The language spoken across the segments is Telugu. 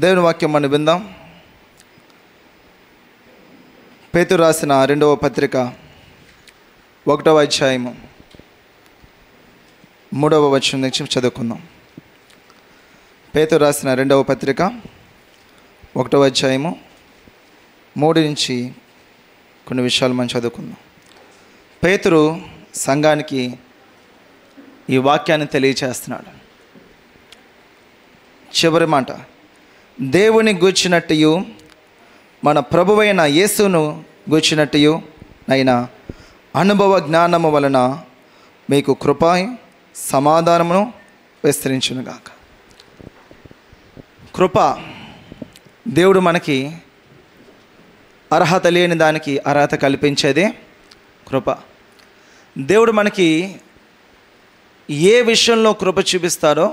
దేవుని వాక్యం మనం విందాం. పేతురు రాసిన 2వ పత్రిక 1వ అధ్యాయము 3వ వచనం నుంచి చదువుకుందాం. పేతురు రాసిన 2వ పత్రిక 1వ అధ్యాయము 3 నుంచి కొన్ని విషయాలు మనం చదువుకుందాం. పేతురు సంఘానికి ఈ వాక్యాన్ని తెలియచేస్తున్నాడు. చివరి మాట, దేవుని గూర్చినట్టు మన ప్రభువైన యేసును గూర్చినట్టు అయిన అనుభవ జ్ఞానము వలన మీకు కృప సమాధానమును విస్తరించునుగాక. కృప, దేవుడు మనకి అర్హత లేని దానికి అర్హత కల్పించేదే కృప. దేవుడు మనకి ఏ విషయంలో కృప చూపిస్తారో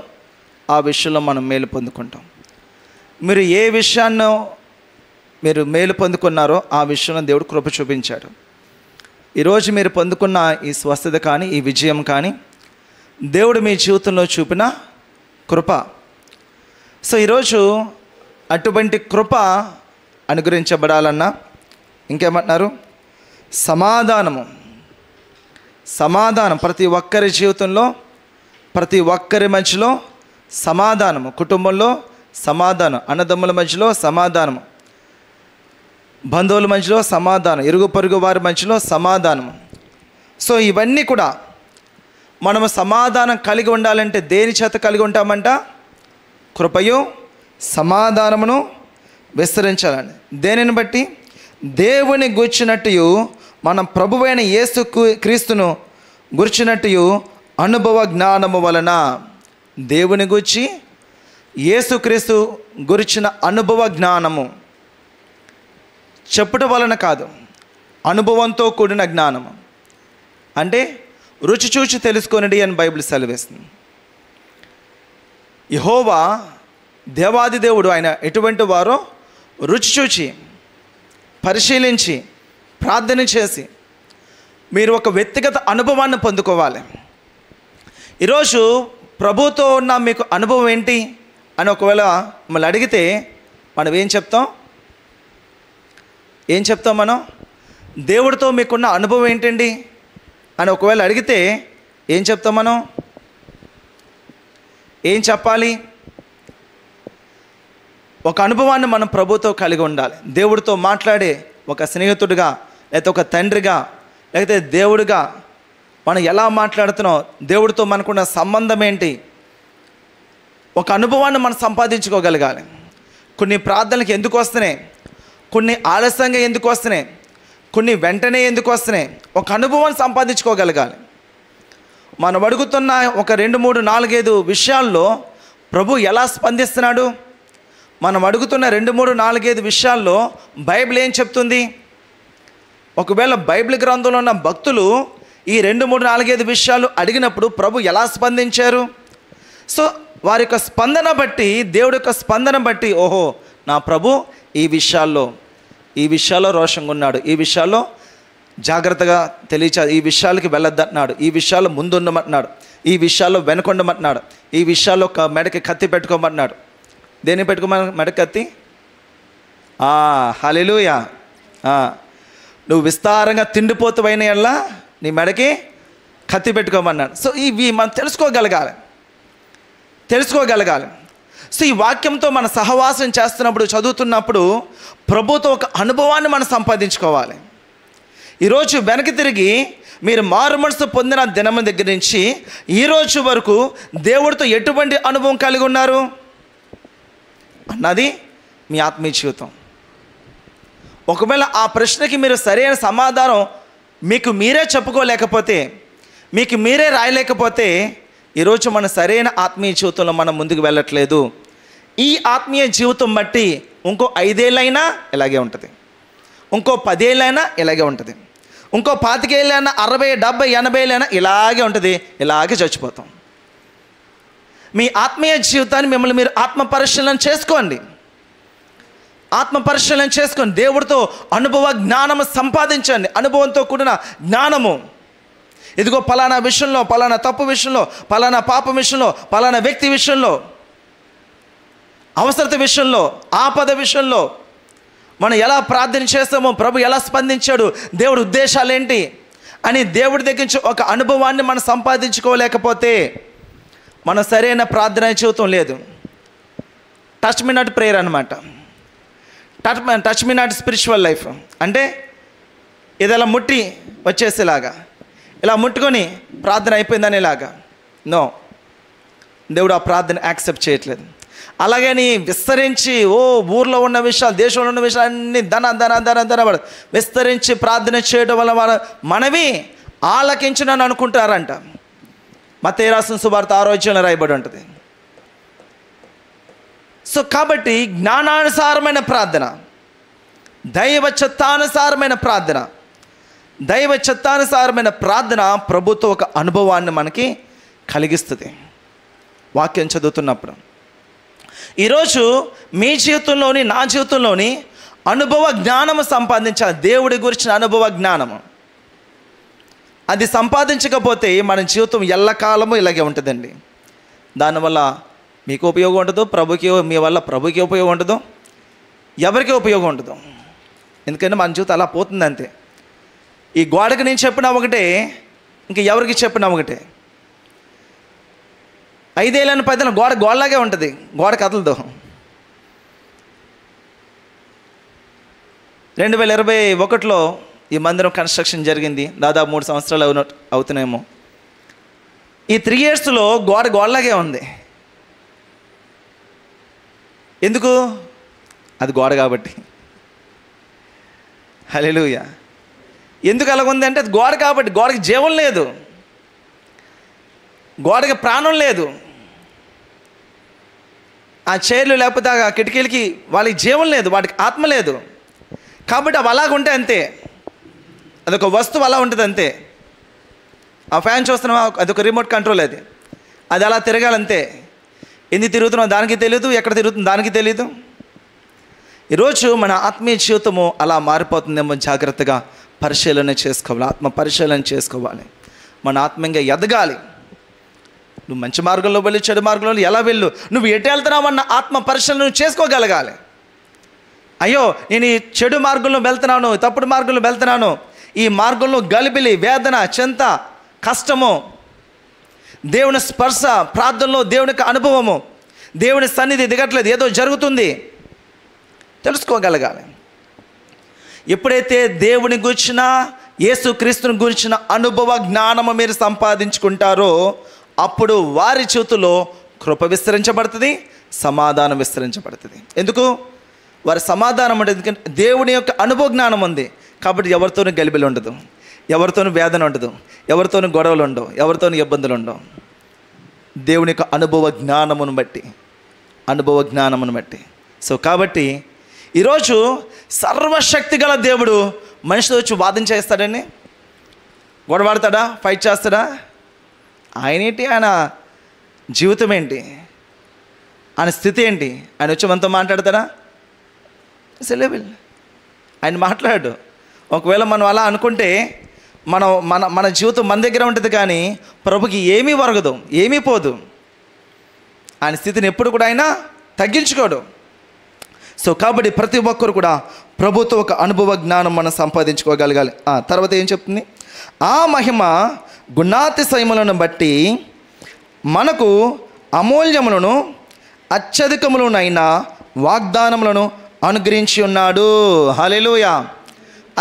ఆ విషయంలో మనం మేలు పొందుకుంటాం. మీరు ఏ విషయాన్నో మీరు మేలు పొందుకున్నారో ఆ విషయంలో దేవుడు కృప చూపించాడు. ఈరోజు మీరు పొందుకున్న ఈ స్వస్థత కానీ ఈ విజయం కానీ దేవుడు మీ జీవితంలో చూపిన కృప. సో ఈరోజు అటువంటి కృప అనుగ్రహించబడాలన్నా ఇంకేమంటున్నారు? సమాధానం ప్రతి ఒక్కరి జీవితంలో, ప్రతి ఒక్కరి మధ్యలో సమాధానము, కుటుంబంలో సమాధానం, అన్నదమ్ముల మధ్యలో సమాధానము, బంధువుల మధ్యలో సమాధానం, ఇరుగు పొరుగు వారి మధ్యలో సమాధానము. సో ఇవన్నీ కూడా మనము సమాధానం కలిగి ఉండాలంటే దేని చేత కలిగి ఉంటామంట? కృపయు సమాధానమును విస్తరించాలని. దేనిని బట్టి? దేవుని గూర్చినట్టు మన ప్రభువైన యేసు క్రీస్తును గూర్చినట్టు అనుభవ జ్ఞానము వలన. దేవుని గూర్చి యేసుక్రీస్తు గురించిన అనుభవ జ్ఞానము చెప్పటం వలన కాదు, అనుభవంతో కూడిన జ్ఞానము. అంటే రుచి చూచి తెలుసుకొనిడి అని బైబిల్ సెలవిస్తుంది. యెహోవా దేవాది దేవుడు ఆయన ఎటువంటి వారో రుచి చూచి పరిశీలించి ప్రార్థన చేసి మీరు ఒక వ్యక్తిగత అనుభవాన్ని పొందుకోవాలి. ఈరోజు ప్రభుతో ఉన్న మీకు అనుభవం ఏంటి అని ఒకవేళ మమ్మల్ని అడిగితే మనం ఏం చెప్తాం? మనం దేవుడితో మీకున్న అనుభవం ఏంటండి అని ఒకవేళ అడిగితే ఏం చెప్తాం? మనం ఏం చెప్పాలి? ఒక అనుభవాన్ని మనం ప్రభుతో కలిగి ఉండాలి. దేవుడితో మాట్లాడే ఒక స్నేహితుడిగా, లేకపోతే ఒక తండ్రిగా, లేకపోతే దేవుడిగా మనం ఎలా మాట్లాడుతున్నాం, దేవుడితో మనకున్న సంబంధం ఏంటి, ఒక అనుభవాన్ని మనం సంపాదించుకోగలగాలి. కొన్ని ప్రార్థనలకు ఎందుకు వస్తున్నాయి, కొన్ని ఆలస్యంగా ఎందుకు వస్తున్నాయి, కొన్ని వెంటనే ఎందుకు వస్తున్నాయి, ఒక అనుభవాన్ని సంపాదించుకోగలగాలి. మనం అడుగుతున్న ఒక 2, 3, 4, 5 విషయాల్లో ప్రభు ఎలా స్పందిస్తున్నాడు? మనం అడుగుతున్న 2, 3, 4, 5 విషయాల్లో బైబిల్ ఏం చెప్తుంది? ఒకవేళ బైబిల్ గ్రంథంలో ఉన్న భక్తులు ఈ 2, 3, 4, 5 విషయాలు అడిగినప్పుడు ప్రభు ఎలా స్పందించారు? సో వారి యొక్క స్పందన బట్టి, దేవుడి యొక్క స్పందన బట్టి, ఓహో నా ప్రభు ఈ విషయాల్లో రోషంగా ఉన్నాడు, ఈ విషయాల్లో జాగ్రత్తగా తెలియచాడు, ఈ విషయాలకి వెళ్ళొద్దన్నాడు, ఈ విషయాల్లో ముందుండమంటున్నాడు, ఈ విషయాల్లో వెనుకొండమంటున్నాడు, ఈ విషయాల్లో మెడకి కత్తి పెట్టుకోమంటున్నాడు. దేన్ని పెట్టుకోమని? మెడకి కత్తి. హల్లెలూయా. నువ్వు విస్తారంగా తిండిపోతువైన ఎల్లా నీ మెడకి కత్తి పెట్టుకోమన్నాడు. సో ఇవి మనం తెలుసుకోగలగాలి. సో ఈ వాక్యంతో మన సహవాసం చేస్తున్నప్పుడు, చదువుతున్నప్పుడు ప్రభుతో ఒక అనుభవాన్ని మనం సంపాదించుకోవాలి. ఈరోజు వెనక్కి తిరిగి మీరు మారు మనసు పొందిన దినం దగ్గర నుంచి ఈరోజు వరకు దేవుడితో ఎటువంటి అనుభవం కలిగి ఉన్నారు అన్నది మీ ఆత్మీయ జీవితం. ఒకవేళ ఆ ప్రశ్నకి మీరు సరైన సమాధానం మీకు మీరే చెప్పుకోలేకపోతే, మీకు మీరే రాయలేకపోతే ఈరోజు మన సరైన ఆత్మీయ జీవితంలో మనం ముందుకు వెళ్ళట్లేదు. ఈ ఆత్మీయ జీవితం బట్టి ఇంకో 5 ఏళ్ళైనా ఇలాగే ఉంటుంది, ఇంకో 10 ఏళ్ళైనా ఇలాగే ఉంటుంది, ఇంకో 25 ఏళ్ళైనా 60, 70, 80 ఏళ్ళైనా ఇలాగే ఉంటుంది. ఇలాగే చచ్చిపోతాం. మీ ఆత్మీయ జీవితాన్ని మిమ్మల్ని మీరు ఆత్మపరిశీలన చేసుకోండి. దేవుడితో అనుభవ జ్ఞానము సంపాదించండి. అనుభవంతో కూడిన జ్ఞానము. ఇదిగో పలానా విషయంలో, పలానా తప్పు విషయంలో, పలానా పాపం విషయంలో, పలానా వ్యక్తి విషయంలో అవసరత విషయంలో, ఆపద విషయంలో మనం ఎలా ప్రార్థన చేస్తామో, ప్రభు ఎలా స్పందించాడు, దేవుడి ఉద్దేశాలు ఏంటి అని దేవుడి దగ్గర నుంచి ఒక అనుభవాన్ని మనం సంపాదించుకోలేకపోతే మన సరైన ప్రార్థన జీవితం లేదు. టచ్ మీ నాట్ ప్రేయర్ అనమాట. Touch me not spiritual life అంటే ఇది ఇలా ముట్టి వచ్చేసేలాగా, ఇలా ముట్టుకొని ప్రార్థన అయిపోయిందనేలాగా. నో, దేవుడు ఆ ప్రార్థన యాక్సెప్ట్ చేయట్లేదు. అలాగే నీ విస్తరించి ఊర్లో ఉన్న విషయాలు, దేశంలో ఉన్న విషయాలు అన్నీ ధన విస్తరించి ప్రార్థన చేయడం వల్ల మనవి ఆలకించునని అనుకుంటారంట. మత్తయి రాసిన సువార్త 6వ అధ్యాయంలో రాయబడి ఉంటుంది. సో కాబట్టి జ్ఞానానుసారమైన ప్రార్థన, దైవ చిత్తానుసారమైన ప్రార్థన, దైవ చిత్తానుసారమైన ప్రార్థన ప్రభుత్వ ఒక అనుభవాన్ని మనకి కలిగిస్తుంది వాక్యం చదువుతున్నప్పుడు. ఈరోజు మీ జీవితంలోని, నా జీవితంలోని అనుభవ జ్ఞానము సంపాదించాలి. దేవుడి గురించిన అనుభవ జ్ఞానము అది సంపాదించకపోతే మన జీవితం ఎల్లకాలము ఇలాగే ఉంటుందండి. దానివల్ల మీకు ఉపయోగం ఉండదు, మీ వల్ల ప్రభుకి ఉపయోగం ఉండదు, ఎవరికి ఉపయోగం ఉండదు. ఎందుకంటే మన జీవితం అలా పోతుంది అంతే. ఈ గోడకి నేను చెప్పినా ఒకటే, ఇంక ఎవరికి చెప్పినా ఒకటే. 5 ఏళ్ళని 10 ఏళ్ళని గోడలాగే ఉంటుంది, గోడ కదలదు. 2021లో ఈ మందిరం కన్స్ట్రక్షన్ జరిగింది. దాదాపు 3 సంవత్సరాలు అవుతున్నాయేమో. ఈ 3 ఇయర్స్లో గోడలాగే ఉంది. ఎందుకు? అది గోడ కాబట్టి. హల్లెలూయా. ఎందుకు అలాగుంది అంటే అది గోడ కాబట్టి. గోడకి జీవం లేదు, గోడకి ప్రాణం లేదు. ఆ చైర్లు లేకపోతే ఆ కిటికీలకి వాళ్ళకి జీవం లేదు, వాటికి ఆత్మ లేదు. కాబట్టి అవి అలాగుంటే అంతే, అదొక వస్తువు అలా ఉంటుంది అంతే. ఆ ఫ్యాన్ చూస్తున్నావా, అదొక రిమోట్ కంట్రోల్, అది అలా తిరగాలంతే. ఎందుకు తిరుగుతున్నావు దానికి తెలియదు, ఎక్కడ తిరుగుతుందో దానికి తెలియదు. ఈరోజు మన ఆత్మీయ జీవితము అలా మారిపోతుందేమో. జాగ్రత్తగా పరిశీలన చేసుకోవాలి, ఆత్మ పరిశీలన చేసుకోవాలి. మన ఆత్మీయంగా ఎదగాలి. నువ్వు మంచి మార్గంలో వెళ్ళి చెడు మార్గంలో ఎలా వెళ్ళు, నువ్వు ఎటు వెళ్తున్నావన్న ఆత్మ పరిశీలన నువ్వు చేసుకోగలగాలి. అయ్యో నేను ఈ చెడు మార్గంలో వెళ్తున్నాను, తప్పుడు మార్గంలో వెళ్తున్నాను, ఈ మార్గంలో గలిబిలి, వేదన, చింత, కష్టము, దేవుని స్పర్శ, ప్రార్థనలో దేవునికి అనుభవము, దేవుని సన్నిధి దిగట్లేదు, ఏదో జరుగుతుంది, తెలుసుకోగలగాలి. ఎప్పుడైతే దేవుని గురించిన, యేసుక్రీస్తుని గురించిన అనుభవ జ్ఞానము మీరు సంపాదించుకుంటారో అప్పుడు వారి చేతుల్లో కృప విస్తరించబడుతుంది, సమాధానం విస్తరించబడుతుంది. ఎందుకు? వారి సమాధానం అంటే ఎందుకంటే దేవుని యొక్క అనుభవ జ్ఞానం ఉంది కాబట్టి ఎవరితోనూ గలిబిలి ఉండదు, ఎవరితోనూ వేదన ఉండదు, ఎవరితోనూ గొడవలు ఉండవు, ఎవరితోనూ ఇబ్బందులు ఉండవు. దేవుని యొక్క అనుభవ జ్ఞానమును బట్టి. సో కాబట్టి ఈరోజు సర్వశక్తి గల దేవుడు మనిషితో వచ్చి వాదన చేస్తాడని, గొడవాడతాడా, ఫైట్ చేస్తాడా? ఆయన ఏంటి, ఆయన జీవితం ఏంటి, ఆయన స్థితి ఏంటి? ఆయన వచ్చి మనతో మాట్లాడతాడా? సెలవుల్ ఆయన మాట్లాడు. ఒకవేళ మనం అలా అనుకుంటే మన జీవితం మన దగ్గర ఉంటుంది, కానీ ప్రభుకి ఏమీ ఒరగదు, ఏమీ పోదు. ఆయన స్థితిని ఎప్పుడు కూడా ఆయన తగ్గించుకోడు. సో కాబట్టి ప్రతి ఒక్కరు కూడా ప్రభుతో ఒక అనుభవ జ్ఞానం మనం సంపాదించుకోగలగాలి. తర్వాత ఏం చెప్తుంది? ఆ మహిమ గుణాతిశయములను బట్టి మనకు అమూల్యములను అత్యధికములనైన వాగ్దానములను అనుగ్రహించి ఉన్నాడు. హల్లెలూయా.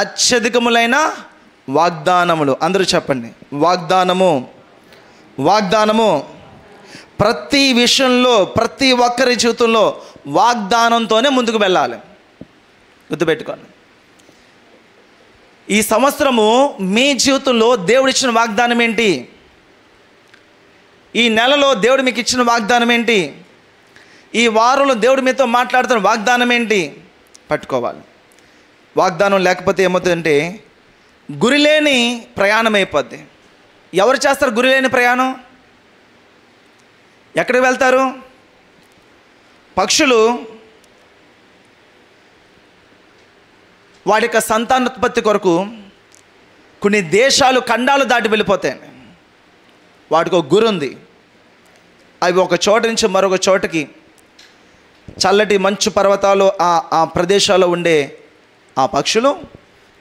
అత్యధికములైన వాగ్దానములు, అందరూ చెప్పండి. వాగ్దానము ప్రతి విషయంలో, ప్రతి ఒక్కరి జీవితంలో వాగ్దానంతోనే ముందుకు వెళ్ళాలి. గుర్తుపెట్టుకోండి. ఈ సంవత్సరము మీ జీవితంలో దేవుడిచ్చిన వాగ్దానం ఏంటి? ఈ నెలలో దేవుడు మీకు ఇచ్చిన వాగ్దానం ఏంటి? ఈ వారంలో దేవుడు మీతో మాట్లాడుతున్న వాగ్దానం ఏంటి? పట్టుకోవాలి. వాగ్దానం లేకపోతే ఏమవుతుందంటే గురిలేని ప్రయాణం అయిపోద్ది. ఎవరు చేస్తారు గురిలేని ప్రయాణం? ఎక్కడికి వెళ్తారు? పక్షులు వాటి యొక్క సంతానోత్పత్తి కొరకు కొన్ని దేశాలు, ఖండాలు దాటి వెళ్ళిపోతాయి. వాటికి ఒక గురి ఉంది. అవి ఒక చోట నుంచి మరొక చోటకి చల్లటి మంచు పర్వతాలు ఆ ప్రదేశాల్లో ఉండే ఆ పక్షులు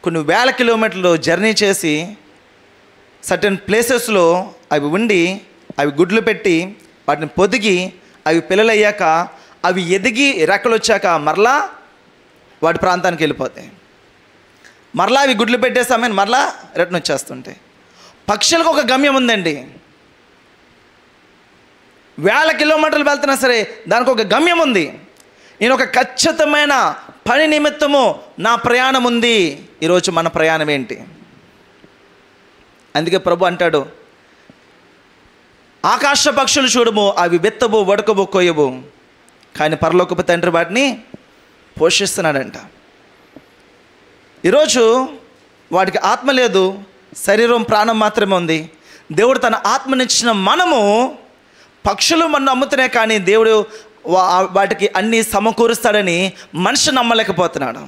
కొన్ని వేల కిలోమీటర్లు జర్నీ చేసి సర్టెన్ ప్లేసెస్లో అవి ఉండి అవి గుడ్లు పెట్టి వాటిని పొదిగి అవి పిల్లలయ్యాక అవి ఎదిగి రెక్కలు వచ్చాక మరలా వాటి ప్రాంతానికి వెళ్ళిపోతాయి. మరలా అవి గుడ్లు పెట్టే సమయం మరలా రిటర్న్ వచ్చేస్తుంటాయి. పక్షులకు ఒక గమ్యం ఉందండి. వేల కిలోమీటర్లు వెళ్తున్నా సరే దానికి ఒక గమ్యం ఉంది. నేను ఒక ఖచ్చితమైన పని నిమిత్తము నా ప్రయాణం ఉంది. ఈరోజు మన ప్రయాణం ఏంటి? అందుకే ప్రభు అంటాడు, ఆకాశ పక్షులు చూడము, అవి విత్తవు, వడకవు, కొయ్యవు, కానీ పరలోకపు తండ్రి వాటిని పోషిస్తున్నాడంట. ఈరోజు వాటికి ఆత్మ లేదు, శరీరం ప్రాణం మాత్రమే ఉంది. దేవుడు తన ఆత్మనిచ్చిన మనము, పక్షులు మనం నమ్ముతున్నాయి కానీ దేవుడు వాటికి అన్నీ సమకూరుస్తాడని మనిషి నమ్మలేకపోతున్నాడు.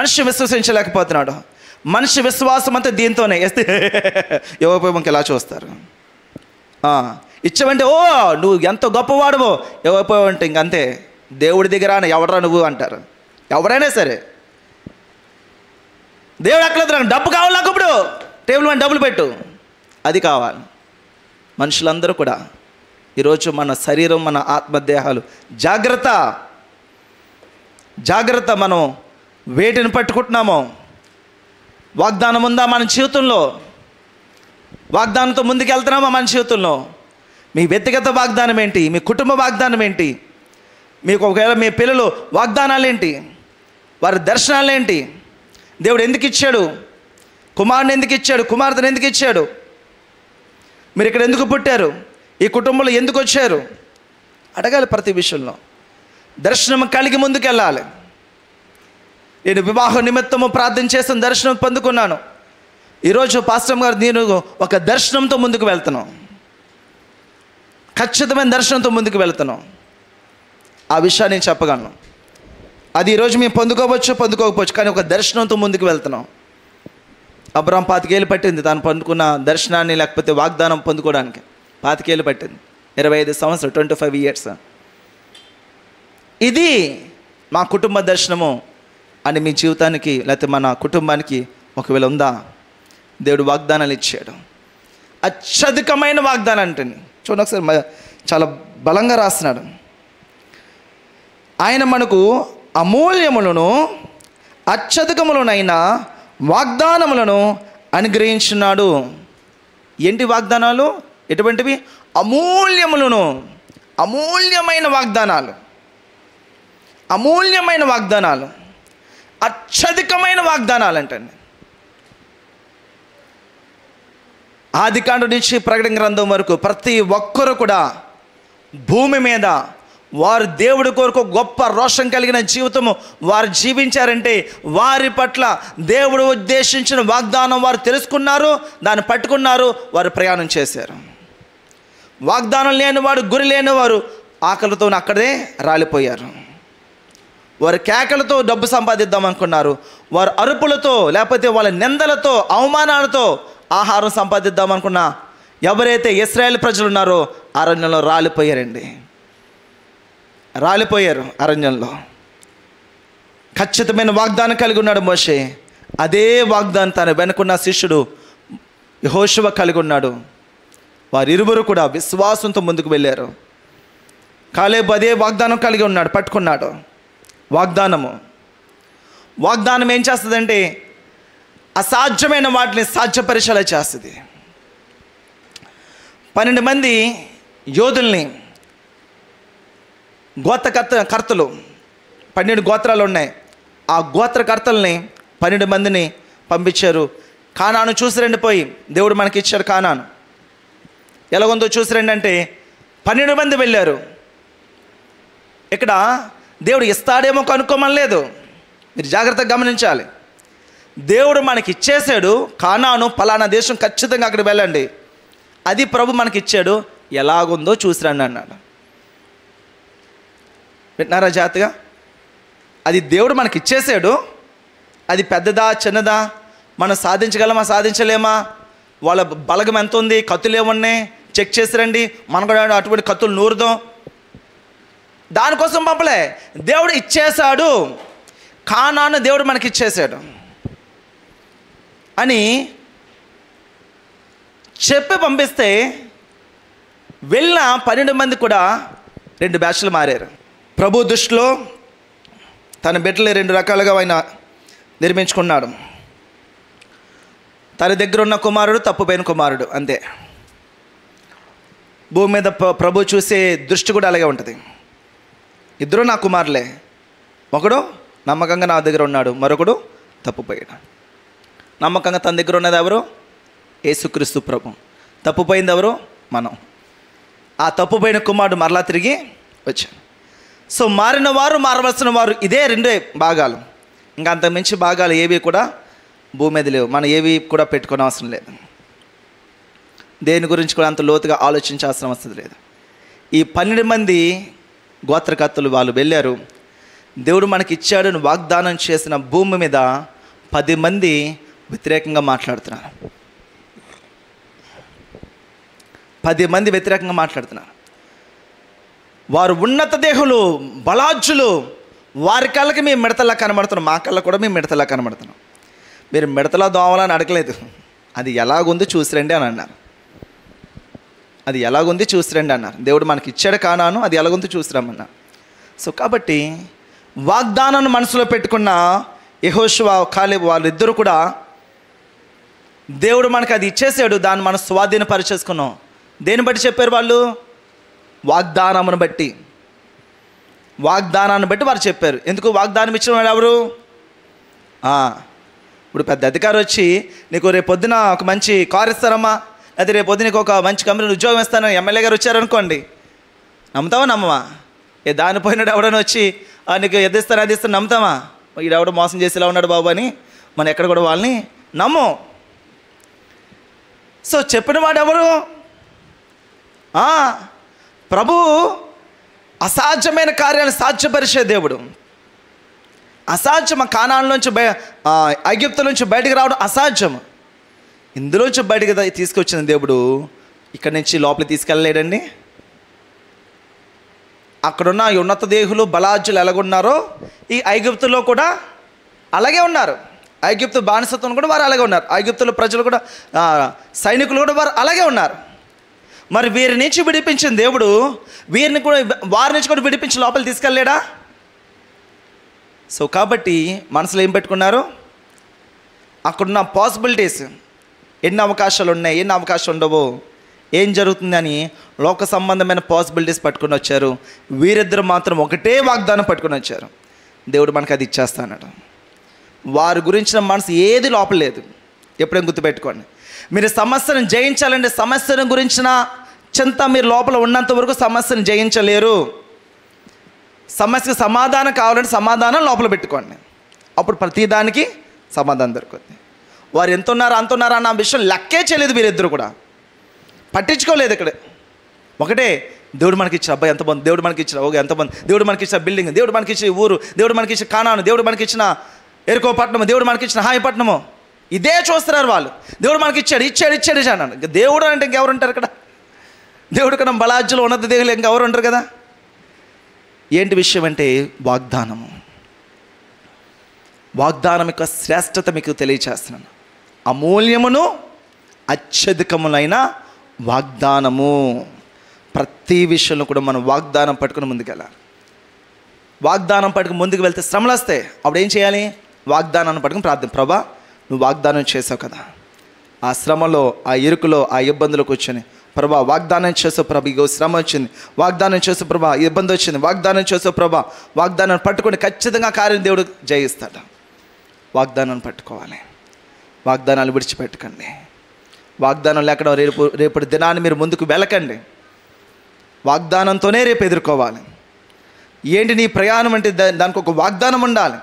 మనిషి విశ్వసించలేకపోతున్నాడు. మనిషి విశ్వాసం అంతా దీంతోనే వేస్తే యోగోపయోగంకి ఎలా చూస్తారు. ఇచ్చావంటే ఓ నువ్వు ఎంత గొప్పవాడువో, యోగోపయోగం అంటే ఇంకంతే, దేవుడి దగ్గర ఎవడరా నువ్వు అంటారు. ఎవరైనా సరే దేవుడు అక్కడ డబ్బు కావాలి, నాకు ఇప్పుడు టేబుల్ మీద డబ్బులు పెట్టు, అది కావాలి. మనుషులందరూ కూడా ఈరోజు మన శరీరం, మన ఆత్మదేహాలు జాగ్రత్త జాగ్రత్త. మనం వేటిని పట్టుకుంటున్నామో, వాగ్దానం ఉందా మన జీవితంలో? వాగ్దానంతో ముందుకు వెళ్తున్నామా మన జీవితంలో? మీ వ్యక్తిగత వాగ్దానం ఏంటి? మీ కుటుంబ వాగ్దానం ఏంటి? మీకు ఒకవేళ మీ పిల్లలు వాగ్దానాలు ఏంటి? వారి దర్శనాలు ఏంటి? దేవుడు ఎందుకు ఇచ్చాడు? కుమారుని ఎందుకు ఇచ్చాడు? కుమార్తెను ఎందుకు ఇచ్చాడు? మీరు ఇక్కడ ఎందుకు పుట్టారు? ఈ కుటుంబంలో ఎందుకు వచ్చారు? అడగాలి ప్రతి విషయంలో. దర్శనం కలిగి ముందుకు వెళ్ళాలి. నేను వివాహ నిమిత్తము ప్రార్థన చేసిన దర్శనం పొందుకున్నాను. ఈరోజు పాస్టర్ గారు నేను ఒక దర్శనంతో ముందుకు వెళ్తున్నాను, ఖచ్చితమైన దర్శనంతో ముందుకు వెళ్తున్నాను. ఆ విషయాన్ని నేను చెప్పగలను. అది ఈరోజు మేము పొందుకోకపోవచ్చు, కానీ ఒక దర్శనంతో ముందుకు వెళ్తున్నాం. అబ్రాం 25 ఏళ్ళు పట్టింది తాను పొందుకున్న దర్శనాన్ని, లేకపోతే వాగ్దానం పొందుకోవడానికి 25 ఏళ్ళు పట్టింది. 25 సంవత్సరాలు, 25 years. ఇది మా కుటుంబ దర్శనము అని మీ జీవితానికి లేకపోతే మన కుటుంబానికి ఒకవేళ ఉందా? దేవుడు వాగ్దానాలు ఇచ్చాడు, అత్యధికమైన వాగ్దానం అంటండి. చూడండి ఒకసారి, చాలా బలంగా రాస్తున్నాడు. ఆయన మనకు అమూల్యములను అత్యధికములనైన వాగ్దానములను అనుగ్రహించున్నాడు. ఏంటి వాగ్దానాలు? ఎటువంటివి? అమూల్యములను, అమూల్యమైన వాగ్దానాలు, అమూల్యమైన వాగ్దానాలు, అత్యధికమైన వాగ్దానాలు అంటండి. ఆదికాండం నుంచి ప్రకటన గ్రంథం వరకు ప్రతి ఒక్కరు కూడా భూమి మీద వారు దేవుడి కొరకు గొప్ప రోషం కలిగిన జీవితము వారు జీవించారంటే వారి పట్ల దేవుడు ఉద్దేశించిన వాగ్దానం వారు తెలుసుకున్నారు, దాన్ని పట్టుకున్నారు, వారు ప్రయాణం చేశారు. వాగ్దానం లేనివాడు, గురి లేనివారు ఆకలితో అక్కడే రాలిపోయారు. వారు కేకలతో డబ్బు సంపాదిద్దాం అనుకున్నారు, వారు అరుపులతో లేకపోతే వాళ్ళ నిందలతో అవమానాలతో ఆహారం సంపాదిద్దాం అనుకున్నా ఎవరైతే ఇశ్రాయేలు ప్రజలు ఉన్నారో అరణ్యంలో రాలిపోయారండి, రాలిపోయారు అరణ్యంలో. ఖచ్చితమైన వాగ్దానం కలిగి ఉన్నాడు మోషే. అదే వాగ్దానం తన వెనుకున్న శిష్యుడు యెహోషువ కలిగి ఉన్నాడు. వారిరువురు కూడా విశ్వాసంతో ముందుకు వెళ్ళారు. కాలేబు అదే వాగ్దానం కలిగి ఉన్నాడు, పట్టుకున్నాడు. వాగ్దానం ఏం చేస్తుందంటే అసాధ్యమైన వాటిని సాధ్యపరిచేలా చేస్తుంది. 12 మంది యోధుల్ని, కర్తలు 12 గోత్రాలు ఉన్నాయి. ఆ గోత్రకర్తల్ని 12 మందిని పంపించారు. కానాను చూసిరండి, పోయి దేవుడు మనకి ఇచ్చాడు కానాను, ఎలాగుందో చూసిరండి అంటే 12 మంది వెళ్ళారు. ఇక్కడ దేవుడు ఇస్తాడేమో కనుక్కోమని లేదు, మీరు జాగ్రత్తగా గమనించాలి. దేవుడు మనకి ఇచ్చేసాడు కానాను, పలానా దేశం, ఖచ్చితంగా అక్కడికి వెళ్ళండి, అది ప్రభు మనకి ఇచ్చాడు, ఎలాగుందో చూసిరండి అన్నాడు. వింటున్నారా జాగ్రత్తగా? అది దేవుడు మనకి ఇచ్చేసాడు, అది పెద్దదా చిన్నదా, మనం సాధించగలమా సాధించలేమా, వాళ్ళ బలగం ఎంత ఉంది, కత్తులు ఏమున్నాయి చెక్ చేసిరండి, మనం కూడా అటువంటి కత్తులు నూరుదాం, దానికోసం పంపలే, దేవుడు ఇచ్చేశాడు, కానాను దేవుడు మనకి ఇచ్చేశాడు అని చెప్పి పంపిస్తే వెళ్ళిన 12 మంది కూడా 2 బ్యాచ్లు మారారు. ప్రభు దృష్టిలో తన బిడ్డలు 2 రకాలుగా ఆయన నిర్మించుకున్నాడు. తన దగ్గర ఉన్న కుమారుడు, తప్పుపోయిన కుమారుడు, అంతే. భూమి మీద ప్రభు చూసే దృష్టి కూడా అలాగే ఉంటుంది. ఇద్దరు నా కుమారులే, ఒకడు నమ్మకంగా నా దగ్గర ఉన్నాడు, మరొకడు తప్పుపోయాడు. నమ్మకంగా తన దగ్గర ఉన్నది ఎవరు? యేసుక్రీస్తు ప్రభు. తప్పుపోయింది ఎవరు? మనం. ఆ తప్పుపోయిన కుమారుడు మరలా తిరిగి వచ్చాడు. సో మారిన వారు, మారవలసిన వారు, ఇదే 2 భాగాలు. ఇంకా అంత మించి భాగాలు ఏవి కూడా భూమి మీద లేవు. మనం ఏవి కూడా పెట్టుకునే అవసరం లేదు. దేని గురించి కూడా అంత లోతుగా ఆలోచించాల్సిన అవసరం లేదు. ఈ 12 మంది గోత్రకర్తలు వాళ్ళు వెళ్ళారు. దేవుడు మనకి ఇచ్చాడని వాగ్దానం చేసిన భూమి మీద 10 మంది వ్యతిరేకంగా మాట్లాడుతున్నారు. 10 మంది వ్యతిరేకంగా మాట్లాడుతున్నారు. వారు ఉన్నత దేహులు, బలాజ్జులు. వారి కళ్ళకి మేము మిడతలా కనబడుతున్నాం, మా కళ్ళ కూడా మేము మిడతలా కనబడుతున్నాం. మీరు మిడతలా దోమలని అడగలేదు, అది ఎలాగుంది చూసిరండి అని అన్నారు. అది ఎలాగుంది చూసిరండి అన్నారు. దేవుడు మనకి ఇచ్చాడు కానాను, అది ఎలాగుంది చూసిరమ్మన్నారు. సో కాబట్టి వాగ్దానాన్ని మనసులో పెట్టుకున్న యెహోషువ, కాలేబు వాళ్ళిద్దరూ కూడా దేవుడు మనకి అది ఇచ్చేసాడు, దాన్ని మనం స్వాధీనపరిచేసుకున్నాం. దేన్ని బట్టి చెప్పారు వాళ్ళు? వాగ్దానమును బట్టి. వాగ్దానాన్ని బట్టి వారు చెప్పారు. ఎందుకు వాగ్దానం ఇచ్చిన వాడు ఎవరు? ఇప్పుడు పెద్ద అధికారి వచ్చి నీకు రేపు పొద్దున ఒక మంచి కారు ఇస్తారమ్మా, అయితే రేపు పొద్దున నీకు ఒక మంచి కంపెనీలో ఉద్యోగం ఇస్తానని ఎమ్మెల్యే గారు వచ్చారనుకోండి, నమ్ముతావా నమ్మవా? దానిపోయినాడు ఎవడైనా వచ్చి నీకు ఎదిస్తాను అది ఇస్తాను, నమ్ముతామా? ఈడెవడో మోసం చేసి ఇలా ఉన్నాడు బాబు అని మనం ఎక్కడ కూడా వాళ్ళని నమ్ము. సో చెప్పిన వాడు ఎవరు? ప్రభు అసాధ్యమైన కార్యాలను సాధ్యపరిచే దేవుడు. అసాధ్యం కానాన్లోంచి ఐగుప్తు నుంచి బయటికి రావడం అసాధ్యం. ఇందులోంచి బయటికి తీసుకొచ్చిన దేవుడు ఇక్కడి నుంచి లోపలికి తీసుకెళ్ళలేడండి. అక్కడున్న ఉన్నత దేహులు, బలాజ్జులు ఎలాగున్నారో ఈ ఐగుప్తులో కూడా అలాగే ఉన్నారు. ఐగుప్తు బానిసత్వం కూడా వారు అలాగే ఉన్నారు. ఐగుప్తుల ప్రజలు కూడా, సైనికులు కూడా వారు అలాగే ఉన్నారు. మరి వీరి నుంచి విడిపించిన దేవుడు వీరిని కూడా, వారి నుంచి కూడా విడిపించి లోపల తీసుకెళ్ళలేడా? సో కాబట్టి మనసులో ఏం పెట్టుకున్నారు? అక్కడున్న పాసిబిలిటీస్, ఎన్ని అవకాశాలు ఉన్నాయి, ఎన్ని అవకాశాలు ఉండవో, ఏం జరుగుతుందని లోక సంబంధమైన పాసిబిలిటీస్ పట్టుకుని వచ్చారు. వీరిద్దరు మాత్రం ఒకటే వాగ్దానం పట్టుకుని వచ్చారు, దేవుడు మనకు అది ఇచ్చేస్తానట. వారి గురించిన మనసు ఏది లోపల లేదు. ఎప్పుడైనా గుర్తుపెట్టుకోండి, మీరు సమస్యను జయించాలంటే సమస్యను గురించిన చింత మీరు లోపల ఉన్నంత వరకు సమస్యను జయించలేరు. సమస్యకు సమాధానం కావాలంటే సమాధానం లోపల పెట్టుకోండి, అప్పుడు ప్రతిదానికి సమాధానం దొరుకుతుంది. వారు ఎంత ఉన్నారో అంత ఉన్నారా అన్న విషయం లెక్కే చేయలేదు. వీరిద్దరు కూడా పట్టించుకోలేదు. ఇక్కడ ఒకటే, దేవుడు మనకి ఇచ్చిన అబ్బాయి ఎంత బాగుంది, దేవుడు మనకి ఇచ్చిన ఎంత బాగుంది, దేవుడు మనకి ఇచ్చిన బిల్డింగ్, దేవుడు మనకి ఇచ్చిన ఊరు, దేవుడు మనకి ఇచ్చిన కానాను, దేవుడు మనకి ఇచ్చిన ఎరుకో పట్టణము, దేవుడు మనకి ఇచ్చిన హాయి పట్టణము, ఇదే చూస్తున్నారు వాళ్ళు. దేవుడు మనకి ఇచ్చాడు ఇచ్చాడు ఇచ్చాడు అన్నాను. ఇంకా దేవుడు అంటే ఇంకెవరు ఉంటారు ఇక్కడ? దేవుడు కన్నా బలాజ్జులు, ఉన్నత దేవులు ఇంకెవరు ఉంటారు కదా? ఏంటి విషయం అంటే వాగ్దానము. వాగ్దానం యొక్క శ్రేష్టత మీకు తెలియచేస్తున్నాను. అమూల్యమును అత్యధికములైన వాగ్దానము. ప్రతి విషయంలో కూడా మనం వాగ్దానం పట్టుకుని ముందుకెళ్ళాలి. వాగ్దానం పట్టుకుని ముందుకు వెళ్తే శ్రమలు వస్తాయి. అప్పుడు ఏం చేయాలి? వాగ్దానాన్ని పట్టుకుని ప్రార్థన. ప్రభా, నువ్వు వాగ్దానం చేసావు కదా, ఆ శ్రమలో, ఆ ఇరుకులో, ఆ ఇబ్బందులు కూర్చొని, ప్రభా వాగ్దానం చేసావు ప్రభా, ఇగో శ్రమ వచ్చింది, వాగ్దానం చేసావు ప్రభా, ఇబ్బంది వచ్చింది, వాగ్దానం చేసావు ప్రభా, వాగ్దానాన్ని పట్టుకొని ఖచ్చితంగా కార్యం దేవుడు జయిస్తాడు. వాగ్దానాన్ని పట్టుకోవాలి. వాగ్దానాలు విడిచిపెట్టకండి. వాగ్దానం లేకుండా రేపటి దినాన్ని మీరు ముందుకు వెళ్ళకండి. వాగ్దానంతోనే రేపు ఎదుర్కోవాలి. ఏంటి నీ ప్రయాణం అంటే దానికి ఒక వాగ్దానం ఉండాలి.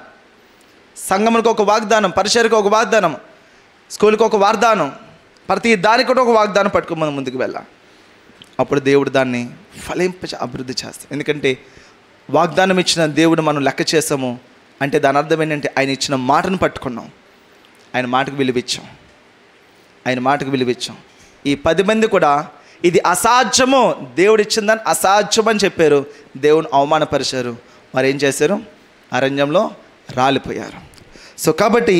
సంఘములకు ఒక వాగ్దానం, పరిచర్యకు ఒక వాగ్దానం, స్కూల్కి ఒక వాగ్దానం, ప్రతి దానికి కూడా ఒక వాగ్దానం పట్టుకుని మనం ముందుకు వెళ్ళాలి. అప్పుడు దేవుడు దాన్ని అభివృద్ధి చేస్తాం. ఎందుకంటే వాగ్దానం ఇచ్చిన దేవుడు మనం లెక్క చేసాము అంటే దాని అర్థం ఏంటంటే ఆయన ఇచ్చిన మాటను పట్టుకున్నాం, ఆయన మాటకు విలువిచ్చాం, ఆయన మాటకు విలువిచ్చాం. ఈ 10 మంది కూడా ఇది అసాధ్యము, దేవుడిచ్చిందని అసాధ్యం అని చెప్పారు, దేవుని అవమానపరిచారు. మరి ఏం చేశారు? అరణ్యంలో రాలిపోయారు. సో కాబట్టి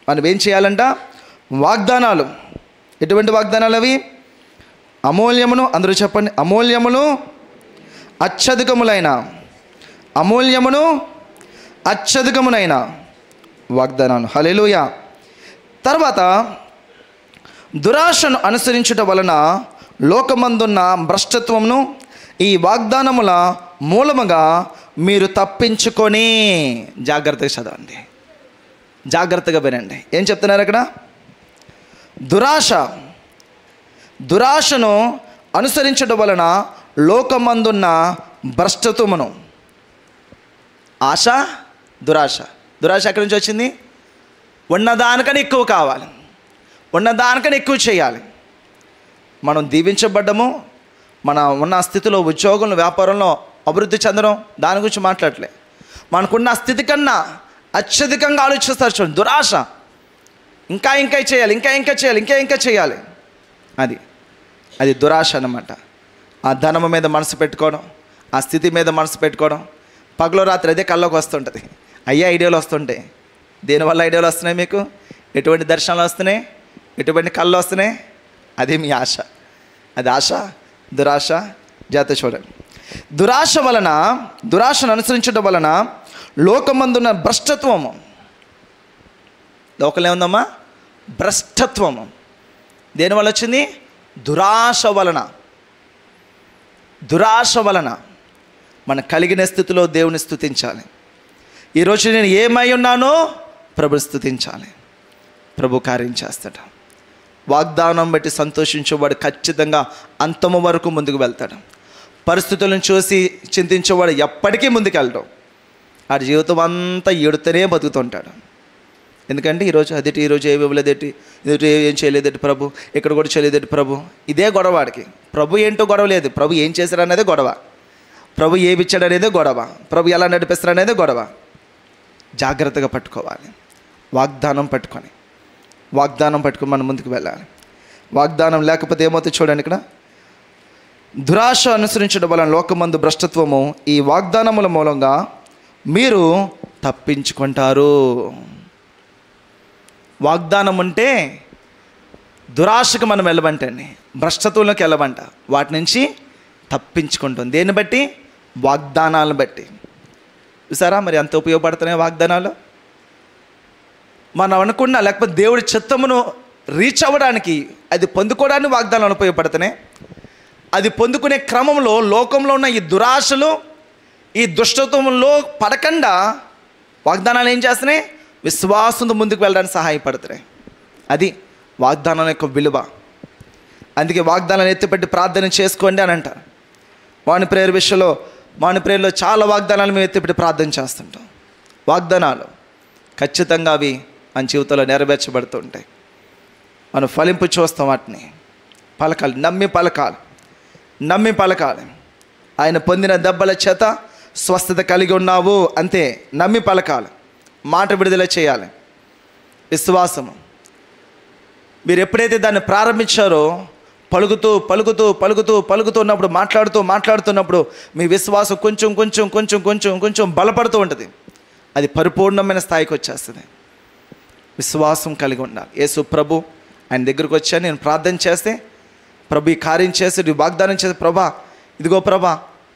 మనం ఏం చేయాలంట? వాగ్దానాలు. ఎటువంటి వాగ్దానాలు అవి? అమూల్యమును, అందరూ చెప్పండి, అమూల్యమును అత్యధికములైన, అమూల్యమును అత్యధికమునైన వాగ్దానాలు. హల్లెలూయా. తర్వాత దురాశను అనుసరించుట వలన లోకమందున్న భ్రష్టత్వమును ఈ వాగ్దానముల మూలముగా మీరు తప్పించుకొని. జాగ్రత్తగా చదవండి, జాగ్రత్తగా వినండి. ఏం చెప్తున్నారు అక్కడ? దురాశను అనుసరించడం వలన లోకమందున్న భ్రష్టత్వమును. ఆశ, దురాశ. దురాశ ఎక్కడి నుంచి వచ్చింది? ఉన్నదానికని ఎక్కువ కావాలి, ఉన్నదానికని ఎక్కువ చేయాలి. మనం దీవించబడ్డము, మన ఉన్న స్థితిలో, ఉద్యోగంలో, వ్యాపారంలో అభివృద్ధి చెందడం, దాని గురించి మాట్లాడలే. మనకున్న స్థితి కన్నా అత్యధికంగా ఆలోచిస్తారు. చూడండి, దురాశ. ఇంకా ఇంకా చేయాలి, ఇంకా ఇంకా చేయాలి, ఇంకా ఇంకా చేయాలి. అది దురాశ అన్నమాట. ఆ ధనము మీద మనసు పెట్టుకోవడం, ఆ స్థితి మీద మనసు పెట్టుకోవడం, పగలో రాత్రి అదే కళ్ళలోకి వస్తుంటుంది. అయ్యే ఐడియాలు వస్తుంటాయి. దేనివల్ల ఐడియాలు వస్తున్నాయి మీకు? ఎటువంటి దర్శనాలు వస్తున్నాయి? ఎటువంటి కళ్ళు వస్తున్నాయి? అదే మీ ఆశ. అది ఆశ, దురాశ. జాగ్రత్త చూడండి. దురాశను అనుసరించడం వలన లోకమందున్న భ్రష్టత్వము. లోకంలో ఏముందమ్మా? భ్రష్టత్వము. దేనివల్ల వచ్చింది? దురాశ వలన. మనం కలిగిన స్థితిలో దేవుని స్తుతించాలి. ఈరోజు నేను ఏమై ఉన్నానో ప్రభుని స్తుతించాలి. ప్రభు కార్యం చేస్తాడు. వాగ్దానం బట్టి సంతోషించేవాడు ఖచ్చితంగా అంతము వరకు ముందుకు వెళ్తాడు. పరిస్థితులను చూసి చింతించేవాడు ఎప్పటికీ ముందుకు వెళ్ళడం. ఆ జీవితం అంతా ఏడుతూనే బతుకుతుంటాడు. ఎందుకంటే ఈరోజు ఏమి ఇవ్వలేదేటి, ఈరోజు ఏం చేయలేదేటి ప్రభు, ఇక్కడ కూడా చేయలేదేటి ప్రభు. ఇదే గొడవాడికి. ప్రభు ఏంటో గొడవ లేదు, ప్రభు ఏం చేశాడు అనేదే గొడవ, ప్రభు ఏమి ఇచ్చాడు అనేదే గొడవ, ప్రభు ఎలా నడిపిస్తాడు అనేదే గొడవ. జాగ్రత్తగా పట్టుకోవాలి. వాగ్దానం పట్టుకొని మనం ముందుకు వెళ్ళాలి. వాగ్దానం లేకపోతే ఏమవుతుంది చూడండి ఇక్కడ. దురాశ అనుసరించడం వలన లోకమందు భ్రష్టత్వము ఈ వాగ్దానముల మూలంగా మీరు తప్పించుకుంటారు. వాగ్దానం ఉంటే దురాశకు మనం వెళ్ళబంటండి, భ్రష్టత్వంలోకి వెళ్ళబంట. వాటి నుంచి తప్పించుకుంటాం. దేన్ని బట్టి? వాగ్దానాలను బట్టి. చూసారా మరి ఎంత ఉపయోగపడుతున్నాయి వాగ్దానాలు? మనం అనుకున్న, లేకపోతే దేవుడి చిత్తమును రీచ్ అవ్వడానికి, అది పొందుకోవడానికి వాగ్దానాలు ఉపయోగపడుతున్నాయి. అది పొందుకునే క్రమంలో లోకంలో ఉన్న ఈ దురాశలు, ఈ దుష్టత్వంలో పడకుండా వాగ్దానాలు ఏం చేస్తున్నాయి? విశ్వాసంతో ముందుకు వెళ్ళడానికి సహాయపడుతున్నాయి. అది వాగ్దానం యొక్క విలువ. అందుకే వాగ్దానాలు ఎత్తిపెట్టి ప్రార్థన చేసుకోండి అని అంటారు. మార్నింగ్ ప్రేయర్లో చాలా వాగ్దానాలు మేము ఎత్తిపెట్టి ప్రార్థన చేస్తుంటాం. వాగ్దానాలు ఖచ్చితంగా అవి మన జీవితంలో నెరవేర్చబడుతూ ఉంటాయి. మనం ఫలింపు చూస్తాం. వాటిని పలకాలి, నమ్మి పలకాలి. ఆయన పొందిన దెబ్బల చేత స్వస్థత కలిగి ఉన్నావు, అంతే. నమ్మి పలకాలి, మాట విడుదల చేయాలి. విశ్వాసము. మీరు ఎప్పుడైతే దాన్ని ప్రారంభించారో పలుకుతున్నప్పుడు, మాట్లాడుతున్నప్పుడు మీ విశ్వాసం కొంచెం బలపడుతూ ఉంటుంది. అది పరిపూర్ణమైన స్థాయికి వచ్చేస్తుంది. విశ్వాసం కలిగి ఉండాలి. యేసు ప్రభు ఆయన దగ్గరకు వచ్చాను, నేను ప్రార్థన చేస్తే ప్రభు ఈ కార్యం చేసి, నువ్వు వాగ్దానం చేసి, ప్రభా ఇదిగో ప్రభా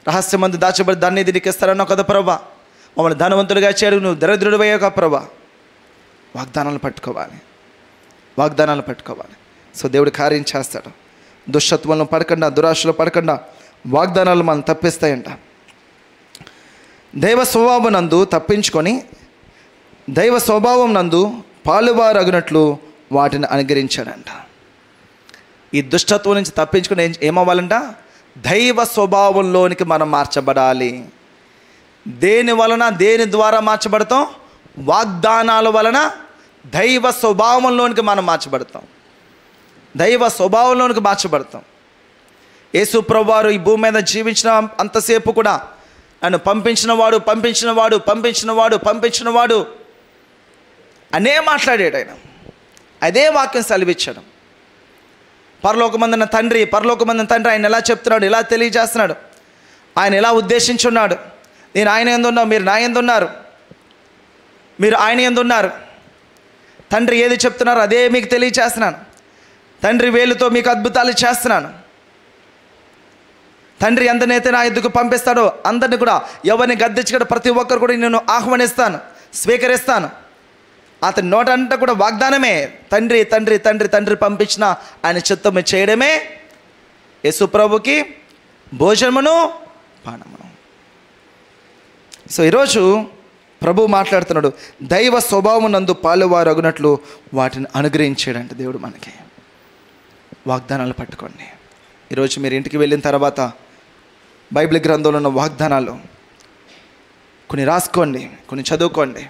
రహస్యమందు దాచబడి దాన్ని దీనికి ఇస్తారన్నావు కదా ప్రభా, మమ్మల్ని ధనవంతులుగా చేయడు, నువ్వు దరిద్రుడు అయ్యాక ప్రభా. వాగ్దానాలు పట్టుకోవాలి. సో దేవుడు కార్యం చేస్తాడు. దుష్టత్వంలో పడకుండా, దురాశలో పడకుండా వాగ్దానాలు మనం తప్పిస్తాయంట. దైవ స్వభావం నందు తప్పించుకొని దైవ స్వభావం నందు పాలువారగినట్లు వాటిని అనుగ్రహించాడంట. ఈ దుష్టత్వం నుంచి తప్పించుకొని ఏమవ్వాలంట? దైవ స్వభావంలోనికి మనం మార్చబడాలి. దేని ద్వారా మార్చబడతాం? వాగ్దానాల వలన దైవ స్వభావంలోనికి మనం మార్చబడతాం. యేసు ప్రభువారు ఈ భూమి మీద జీవించిన అంతసేపు కూడా నన్ను పంపించినవాడు అనే మాట్లాడాడు ఆయన. అదే వాక్యం సెలవిచ్చాడు. పరలోకమందున్న తండ్రి ఆయన ఎలా చెప్తున్నాడు, ఎలా తెలియజేస్తున్నాడు, ఆయన ఎలా ఉద్దేశించున్నాడు. నేను ఆయన యందు ఉన్నాను, మీరు నా యందు ఉన్నారు, మీరు ఆయన యందు ఉన్నారు. తండ్రి ఏది చెప్తున్నారో అదే మీకు తెలియచేస్తున్నాను. తండ్రి వేలుతో మీకు అద్భుతాలు చేస్తున్నాను. తండ్రి ఎంతనైతే నా ఎద్దుకు పంపిస్తాడో అందరిని కూడా, ఎవరిని గద్దించగలడో ప్రతి ఒక్కరు కూడా నేను ఆహ్వానిస్తాను, స్వీకరిస్తాను. అతని నోటంతా కూడా వాగ్దానమే. తండ్రి తండ్రి తండ్రి తండ్రి పంపించిన ఆయన చిత్తము చేయడమే యేసు ప్రభుకి భోజనమును పానమును. సో ఈరోజు ప్రభు మాట్లాడుతున్నాడు, దైవ స్వభావం నందు పాలువారు అగునట్లు వాటిని అనుగ్రహించాడంట దేవుడు మనకి. వాగ్దానాలు పట్టుకోండి. ఈరోజు మీరు ఇంటికి వెళ్ళిన తర్వాత బైబిల్ గ్రంథంలో ఉన్న వాగ్దానాలు కొన్ని రాసుకోండి, కొన్ని చదువుకోండి.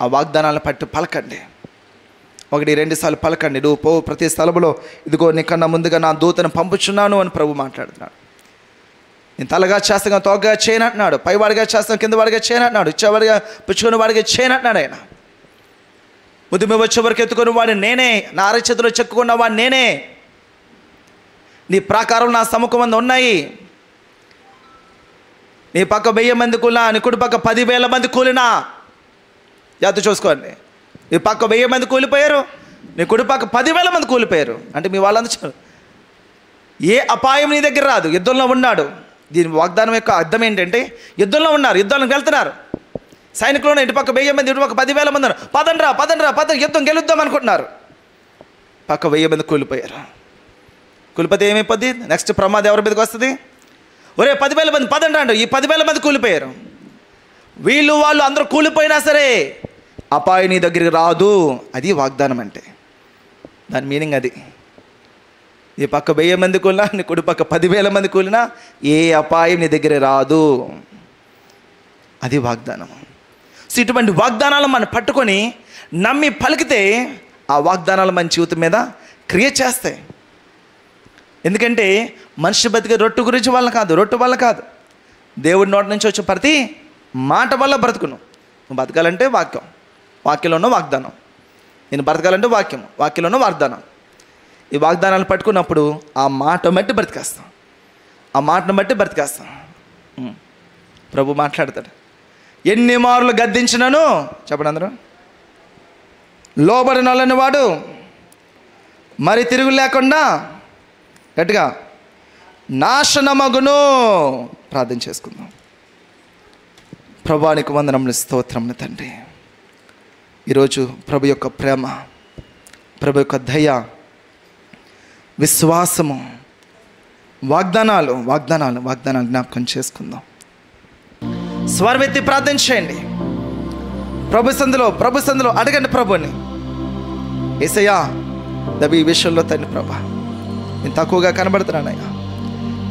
ఆ వాగ్దానాలను పట్టు పలకండి. 1-2 సార్లు పలకండి. నువ్వు పో ప్రతి స్థలంలో, ఇదిగో నీకన్నా ముందుగా నా దూతను పంపుచున్నాను అని ప్రభు మాట్లాడుతున్నాడు. నేను తలగా చేస్తాగా తోకగా చేయనంటున్నాడు, పైవాడిగా చేస్తాను కిందవాడిగా చేయనంటున్నాడు, ఇచ్చేవాడిగా పుచ్చుకుని వాడిగా చేయనంటున్నాడు. ఆయన ముదిమి వచ్చే వరకు ఎత్తుకుని వాడిని నేనే, నా అరచేతిలో చెక్కుకున్న వాడిని నేనే. నీ ప్రాకారం నా సముఖం ఉన్నాయి. నీ పక్క 1000 మంది కూలినా, నీ కుడి పక్క 10,000 మంది కూలినా, జాగ్రత్త చూసుకోండి. నీ పక్క 1000 మంది కూలిపోయారు, నీ కుడి పక్క 10,000 మంది కూలిపోయారు. అంటే మీ వాళ్ళందరూ ఏ అపాయం నీ దగ్గర రాదు, యుద్ధంలో ఉన్నాడు. దీని వాగ్దానం యొక్క అర్థం ఏంటంటే, యుద్ధంలో ఉన్నారు, యుద్ధానికి వెళ్తున్నారు. సైనికులు ఇటు పక్క 1000 మంది, ఇటు పక్క 10,000 మంది ఉన్నారు. పదండ్రా యుద్ధం గెలుద్దాం అనుకుంటున్నారు. పక్క 1000 మంది కూలిపోయారు. కూలిపోతే ఏమైపోద్ది? నెక్స్ట్ ప్రమాదం ఎవరి మీదకి వస్తుంది? ఒరే 10,000 మంది పదండ్రా అంటారు. ఈ 10,000 మంది కూలిపోయారు. వాళ్ళు అందరూ కూలిపోయినా సరే అపాయం నీ దగ్గరికి రాదు. అది వాగ్దానం అంటే. దాని మీనింగ్ అది. ఈ పక్క 1000 మంది కూలినా, నీ కుడి పక్క 10,000 మంది కూలినా ఏ అపాయం నీ దగ్గర రాదు. అది వాగ్దానం. సో ఇటువంటి వాగ్దానాలు మనం పట్టుకొని నమ్మి పలికితే ఆ వాగ్దానాలు మన జీవితం మీద క్రియేట్ చేస్తాయి. ఎందుకంటే మనిషి బతికే రొట్టు గురించి వల్ల కాదు, రొట్టు వల్ల కాదు, దేవుడి నోటి నుంచి వచ్చే ప్రతి మాట వల్ల బ్రతుకును. నువ్వు బతకాలంటే వాక్యంలో ఉన్న వాగ్దానం. నేను బ్రతకాలంటే వాక్యంలో ఉన్న వాగ్దానం. ఈ వాగ్దానాలు పట్టుకున్నప్పుడు ఆ మాట బట్టి బ్రతికేస్తాం, ఆ మాటను బట్టి బ్రతికేస్తాం. ప్రభు మాట్లాడతాడు, ఎన్ని మార్లు గద్దించినను, చెప్పండి అందరూ, లోబడి నొల్లని వాడు మరి తిరుగు లేకుండా గట్టిగా నాశనమగును. ప్రార్థన చేసుకుందాం. ప్రభువానికి వందనములు, స్తోత్రములు తండ్రి. ఈరోజు ప్రభు యొక్క ప్రేమ, ప్రభు యొక్క దయ, విశ్వాసము, వాగ్దానాలు జ్ఞాపకం చేసుకుందాం. స్వరమెత్తి ప్రార్థన చేయండి. ప్రభు సందులో అడగండి ప్రభుని. యేసయ్యా ఈ విషయంలో తండ్రి ప్రభా నేను తక్కువగా కనబడుతున్నానయ్యా.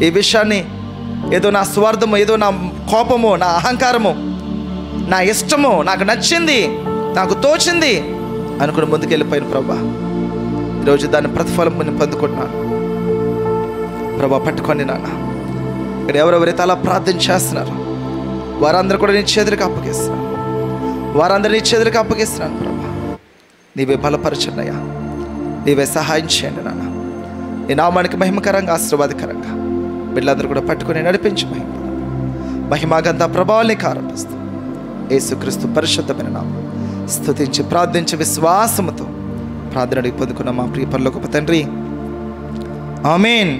ఈ విషయాన్ని ఏదో నా స్వార్థము, ఏదో నా కోపము, నా అహంకారము, నా ఇష్టము, నాకు నచ్చింది, నాకు తోచింది అనుకుని ముందుకెళ్ళిపోయిన ప్రభా, ఈరోజు దాని ప్రతిఫలం నేను పొందుకుంటున్నాను. ప్రభా పట్టుకోండి నాన్న. ఇక్కడ ఎవరెవరైతే అలా ప్రార్థన చేస్తున్నారు వారందరూ కూడా నీ చేతులకు అప్పగిస్తున్నాను ప్రభా. నీవే బలపరచండియ్యా, నీవే సహాయం చేయండి నాన్న. నీ నామానికి మహిమకరంగా, ఆశీర్వాదకరంగా బిడ్డలందరూ కూడా పట్టుకొని నడిపించి మహిమాగంత ప్రభావాన్ని ఆరోపిస్తూ యేసుక్రీస్తు పరిశుద్ధమైన నామం స్తుతించి ప్రార్థించి విశ్వాసముతో ప్రార్థన పొందుకున్న మా ప్రియ పరలోకపు తండ్రి, ఆమేన్.